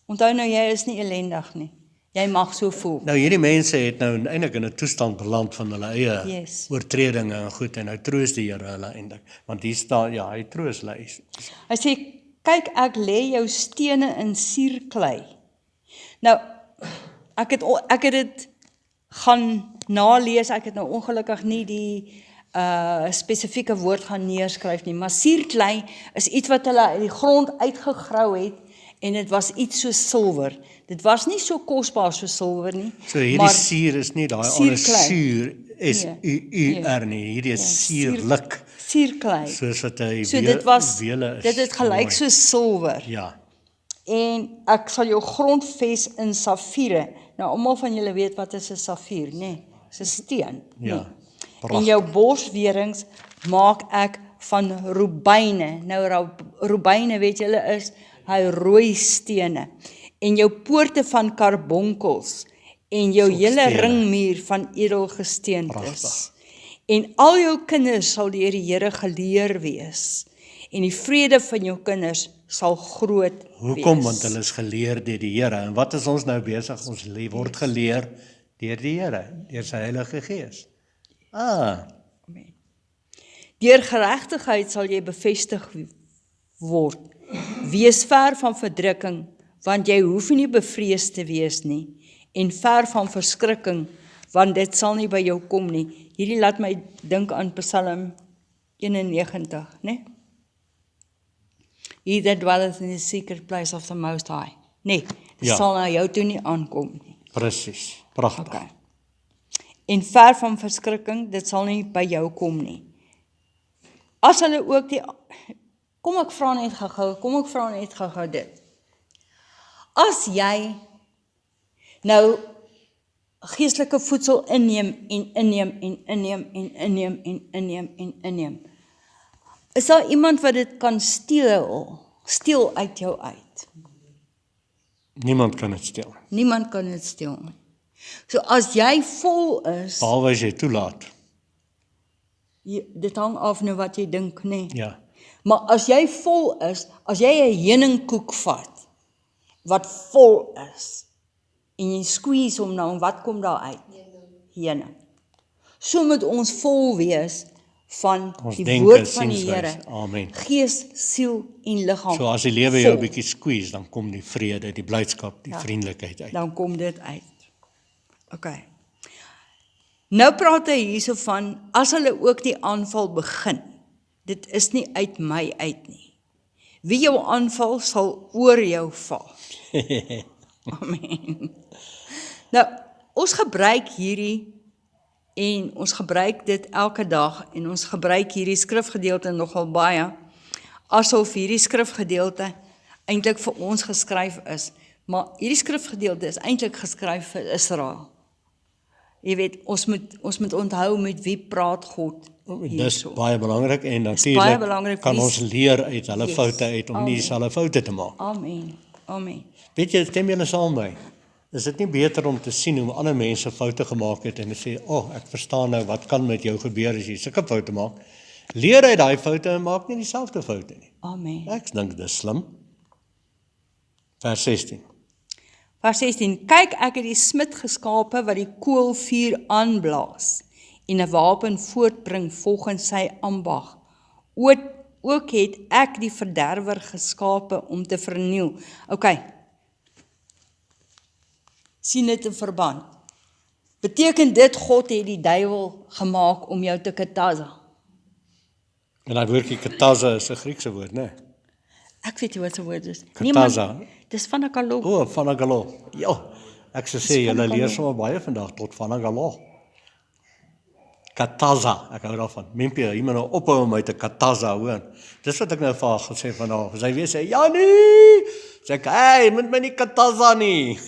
Onthou nou, jy is nie ellendig nie. Jy mag so voel. Nou hierdie mense het nou eintlik in 'n toestand beland van hulle eie Yes. oortredinge en goed, en nou troos die Here hulle eintlik, want hier staan, ja, hy troos hulle. Hy sê, kyk, ek lê jou stene in suurklei. Nou, ek het dit gaan nalees, ek het nou ongelukkig nie die spesifieke woord gaan neerskryf nie, maar suurklei is iets wat hulle uit die grond uitgegrou het, en dit was iets so silwer. Dit was nie so kosbaar so silwer nie. So hierdie maar suur is nie daai suurklei. ander suur S-U-U-R nie, hierdie is suurlik, suurklei. soos wat hy So dit wele is. dit het gelyk Mooi. so silwer. Ja, En ek sal jou grondves in safiere. Nou almal van julle weet wat is 'n safier, nê? Nee, dis 'n steen. ja, Nee. En pragtig. jou borswerings maak ek van robyne. Nou robyne, weet julle, is hy rooi stene. En jou poorte van karbonkels en jou hele Stene. ringmuur van edelgesteentes. Pragtig. En al jou kinders sal deur die Here geleer wees. En die vrede van jou kinders sal groot Hoekom? wees. Want hulle is geleer deur die Here. En wat is ons nou besig? Ons word geleer deur die Here, deur sy Heilige Gees. Amen. Deur geregtigheid sal jy bevestig word. Wees ver van verdrukking, want jy hoef nie bevrees te wees nie, en ver van verskrikking, want dit sal nie by jou kom nie. Hierdie laat my dink aan Psalm 91, né? He that dwelleth in the secret place of the Most High. Nee, dit Ja. sal na jou toe nie aankom nie. Presies, pragtig. Okay. En ver van verskrikking, dit sal nie by jou kom nie. As hulle ook kom ek vra net gou-gou dit. As jy nou geestelike voedsel inneem, is daar iemand wat dit kan steel uit jou uit? Niemand kan dit steel, Niemand kan dit steel nie. So as jy vol is, behalwe as jy toelaat. dit hang af nou wat jy dink, nê. Ja, Maar as jy vol is, as jy 'n heuningkoek vat wat vol is en jy squeeze hom nou, en wat kom daar uit? Heuning. So moet ons vol wees van ons die denke, woord van die Here. sienswys. Amen. Gees, siel en liggaam. So as die lewe jou 'n vol. bietjie squeeze, dan kom die vrede, die blydskap, die vriendelikheid uit. Dan kom dit uit. Okay. Nou praat hy hierso van, as hulle ook die aanval begin, dit is nie uit my uit nie. Wie jou aanval sal oor jou val. Amen. Nou, ons gebruik hierdie, en ons gebruik dit elke dag, en ons gebruik hierdie skrifgedeelte nogal baie, asof hierdie skrifgedeelte eintlik vir ons geskryf is, maar hierdie skrifgedeelte is eintlik geskryf vir Israel. jy weet, ons moet onthou met wie praat God Dis hierso. baie belangrik en baie natuurlik belangrik, kan wie- ons leer uit hulle Yes. foute uit om nie dieselfde foute te maak. Amen. Amen. Weet jy, stem julle saam met my? Is dit nie beter om te sien hoe ander mense foute gemaak het en te sê, ek verstaan nou wat kan met jou gebeur as jy sulke foute maak. Leer uit daai foute en maak nie dieselfde foute nie. Amen. Ek dink dis slim. Vers 16. Vers 16. Kyk, ek het die smid geskape wat die koolvuur aanblaas en 'n wapen voortbring volgens sy ambag. Ook het ek die verderwer geskape om te verniel. Sien dit in verband. Beteken dit God het die duiwel gemaak om jou te kataza? En daai woordjie kataza is 'n Griekse woord, né? Ek weet nie wat se woord is. Kataza. Dis van 'n kalo. Vanagalo. Ja, ek sou sê julle leer sommer baie vandag tot vanagalo. Kataza, ek hou daarvan. Mimpie, jy moet nou ophou om my te kataza, hoor. Dis wat ek nou vir haar gesê vandag. Sy weer sê, ja nee! Sê ek, hey, moet my nie kataza nie.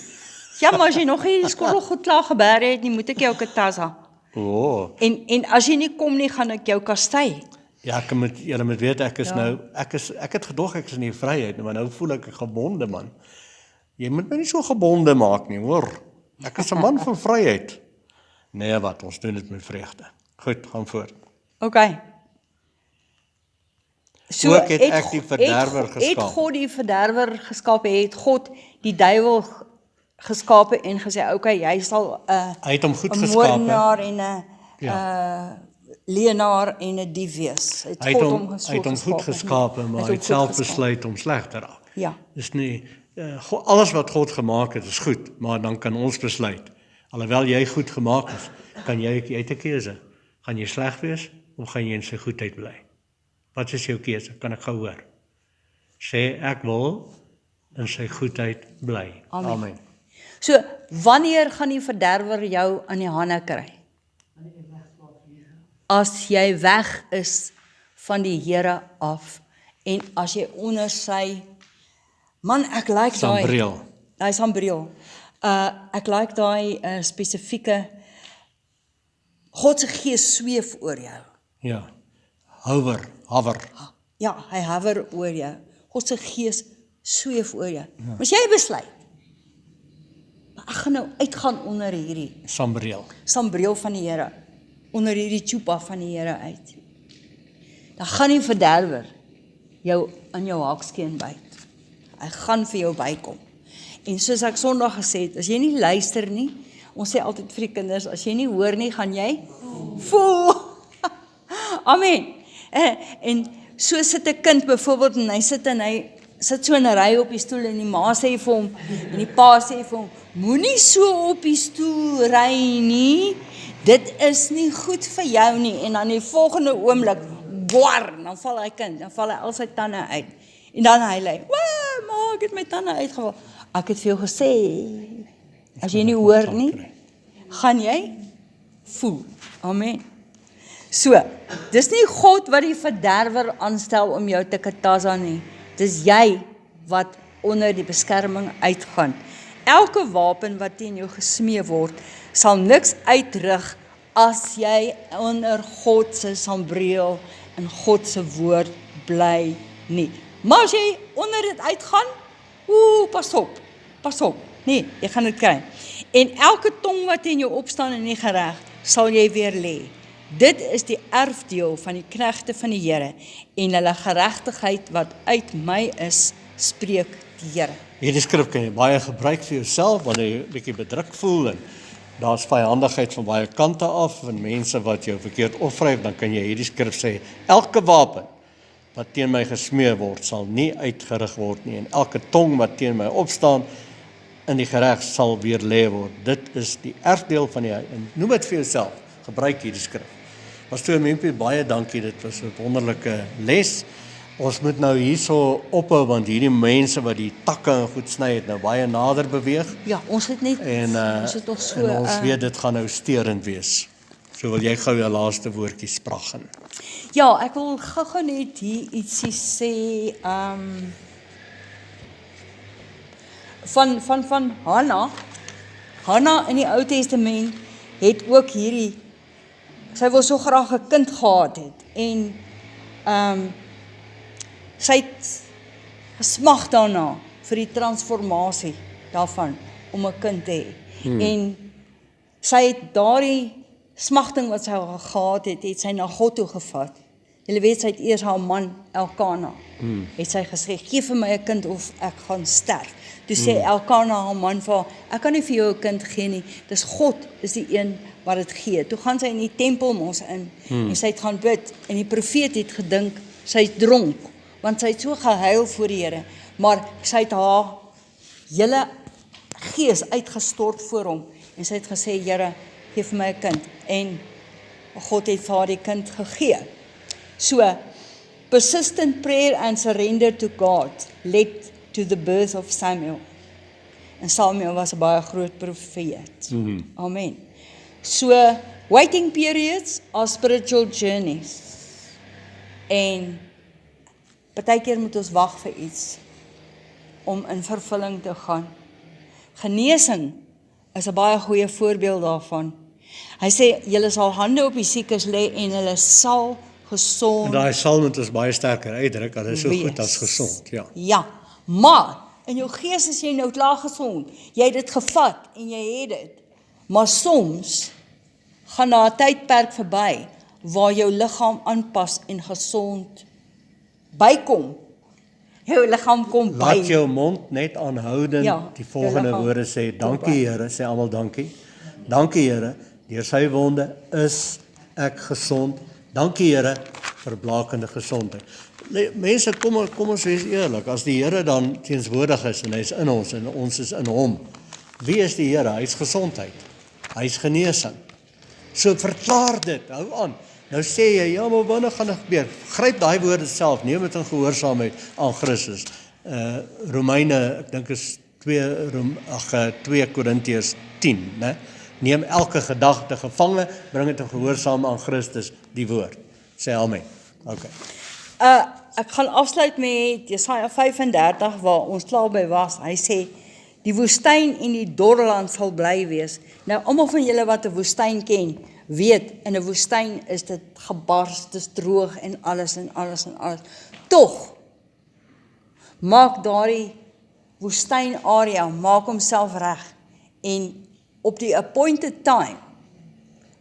Ja, maar as jy nog nie die skool goed klaar geberg het nie, moet ek jou kataza. En as jy nie kom nie, gaan ek jou kastei. Ja, julle moet weet, ek het gedog ek is in die vryheid, maar nou voel ek gebonde, man. Jy moet my nie so gebonde maak nie, hoor. Ek is 'n man van vryheid. Nee, wat, ons doen dit met vreugde. Goed, gaan voort. So ook het ek die verderwer geskaap. Het God die verderwer geskaap, het God die duiwel geskape en gesê, jy sal Hy het hom goed 'n geskaap. moordenaar en 'n leienaar en 'n dief wees. Hy het hom goed geskape, maar hy het self besluit om sleg te raak. Ja. Dis nie alles wat God gemaak het is goed, maar dan kan ons besluit. Alhoewel jy goed gemaak is, kan jy het 'n keuse. Gaan jy sleg wees of gaan jy in sy goedheid bly? Wat is jou keuse? Kan ek gou hoor? Sê ek wil in sy goedheid bly. Amen. So, wanneer gaan die verderwer jou aan die hande kry? As jy weg is van die Here af en as jy onder sy man, ek like daai sambreel. Ek like daai spesifieke God se gees sweef oor jou. Ja. Hover. Ja, hy hover oor jou. God se gees sweef oor jou. Maar as jy besluit, maar ek gaan nou uitgaan onder hierdie sambreel van die Here, onder hierdie tjupa van die Here uit, dan gaan die verderwer jou aan jou hakskeen byt. Hy gaan vir jou bykom. En soos ek Sondag gesê het, as jy nie luister nie, ons sê altyd vir die kinders, as jy nie hoor nie, gaan jy voel. Amen. En so sit 'n kind byvoorbeeld en hy sit so in 'n ry op die stoel en die ma sê vir hom en die pa sê vir hom, moenie so op die stoel ry nie. Dit is nie goed vir jou nie. En dan die volgende oomblik, dan val hy kind, dan val hy al sy tande uit. En dan hy lê, ma, ek het my tande uitgeval. Ek het vir jou gesê, as jy nie hoor nie, gaan jy voel. Amen. So, dis nie God wat die verderwer aanstel om jou te kataza nie. Dis jy wat onder die beskerming uitgaan. Elke wapen wat teen jou gesmee word, sal niks uitrig as jy onder God se sambreel en God se woord bly nie. Maar as jy onder dit uitgaan, pas op, nee, jy gaan dit kry. En elke tong wat teen jou opstaan in die gereg, sal jy weer lê. Dit is die erfdeel van die knegte van die Here en hulle geregtigheid wat uit my is, spreek die Here. Hierdie skrif kan jy baie gebruik vir jouself wanneer jy 'n bietjie bedruk voel en daar's vyandigheid van baie kante af en mense wat jou verkeerd opvryf, dan kan jy hierdie skrif sê, elke wapen wat teen my gesmee word, sal nie uitgerig word nie en elke tong wat teen my opstaan in die gereg sal weer lê word. Dit is die erfdeel van die en noem dit vir jouself, gebruik hierdie skrif. Pastoor Mimpie, baie dankie, dit was 'n wonderlike les. Ons moet nou hierso ophou, want hierdie mense wat die takke en goed sny het nou baie nader beweeg. Ja, ons het net, ons het nog so, en ons weet dit gaan nou steurend wees. So wil jy gou jou laaste woordjie spraggen. Ja, ek wil gou net hier ietsie sê, van Hanna in die Ou Testament het ook hierdie, sy wou so graag 'n kind gehad het, en sy het gesmag daarna vir die transformasie daarvan, om 'n kind te hê. En sy het daardie smagting wat sy gehad het, het sy na God toe gevat. Julle weet, sy het eers haar man Elkana, het sy gesê, gee vir my 'n kind of ek gaan sterf. Toe sê Elkana haar man vir haar, ek kan nie vir jou 'n kind gee nie, dis God is die een wat dit gee. Toe gaan sy in die tempel mos in, en sy het gaan bid, en die profeet het gedink, sy is dronk, want sy het so gehuil voor die Here, maar sy het haar hele gees uitgestort voor hom, en sy het gesê, Here, gee vir my 'n kind, en God het vir haar die kind gegee. So, persistent prayer and surrender to God led to the birth of Samuel. En Samuel was 'n baie groot profeet. Amen. So, waiting periods are spiritual journeys. En partykeer moet ons wag vir iets om in vervulling te gaan. Genesing is 'n baie goeie voorbeeld daarvan. Hy sê, julle sal hande op die siekes lê en hulle sal gesond. En daai psalm het ons baie sterker uitdruk, dat is so wees. goed as gesond, ja. Ja, maar in jou gees is jy nou klaar gesond. Jy het dit gevat en jy het dit. Maar soms gaan daar 'n tydperk verby waar jou liggaam aanpas en gesond bykom. Jou liggaam kom by. Laat jou mond net aanhoudend die volgende jou liggaam woorde sê, dankie Here, sê almal dankie. Dankie Here, deur sy wonde is ek gesond. Dankie Here vir blakende gesondheid. Mense, kom ons wees eerlik, as die Here dan teenswoordig is en hy is in ons en ons is in hom, wie is die Here? Hy is gesondheid, hy is genesing. So verklaar dit, hou aan. Nou sê jy, ja, maar wanneer gaan dit gebeur? Gryp daai woorde self, neem dit in gehoorsaamheid aan Christus. Romeine, ek dink is 2 Korintiërs 10, né? Neem elke gedagte gevange, bring dit in gehoorsaam aan Christus, die woord. Sê amen. Okay. Ek gaan afsluit met Jesaja 35 waar ons klaar by was. Hy sê, die woestyn en die dorre land sal bly wees. Nou, almal van julle wat 'n woestyn ken, weet, in 'n woestyn is dit gebars, dit is droog en alles en alles en alles. Tog, maak daardie woestyn area, maak homself reg, en op die appointed time,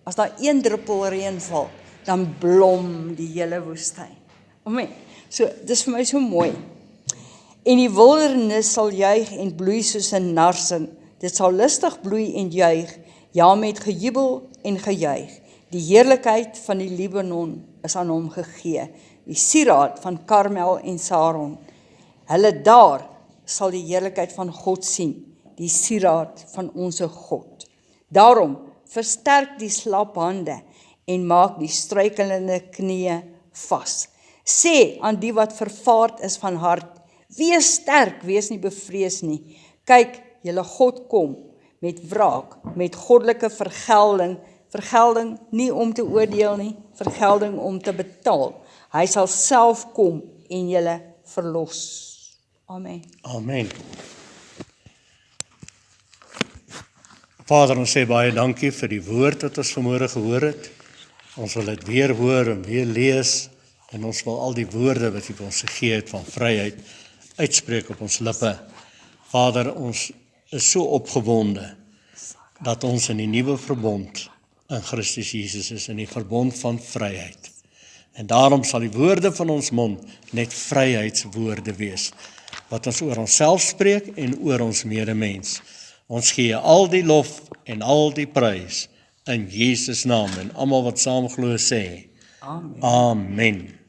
as daar 1 druppel reën val, dan blom die hele woestyn. Amen. So, dis vir my so mooi. En die wildernis sal juig en bloei soos 'n narsin. Dit sal lustig bloei en juig, ja, met gejubel en gejuig. Die heerlikheid van die Libanon is aan hom gegee, die sieraad van Karmel en Saron. Hulle daar sal die heerlikheid van God sien, die sieraad van onsse God. Daarom versterk die slap hande en maak die struikelende knieë vas. Sê aan die wat vervaard is van hart, wees sterk, wees nie bevrees nie. Kyk, julle God kom met wraak, met goddelike vergelding. Vergelding nie om te oordeel nie, vergelding om te betaal. Hy sal self kom en julle verlos. Amen. Amen. Vader, ons sê baie dankie vir die woord wat ons vanmôre gehoor het. Ons wil dit weer hoor en weer lees, en ons wil al die woorde wat U vir ons gegee het van vryheid uitspreek op ons lippe. Vader, ons is so opgewonde dat ons in die nuwe verbond in Christus Jesus is, in die verbond van vryheid. En daarom sal die woorde van ons mond net vryheidswoorde wees, wat ons oor onsself spreek en oor ons medemens. Ons gee al die lof en al die prys in Jesus naam, en almal wat saam glo sê, Amen. Amen.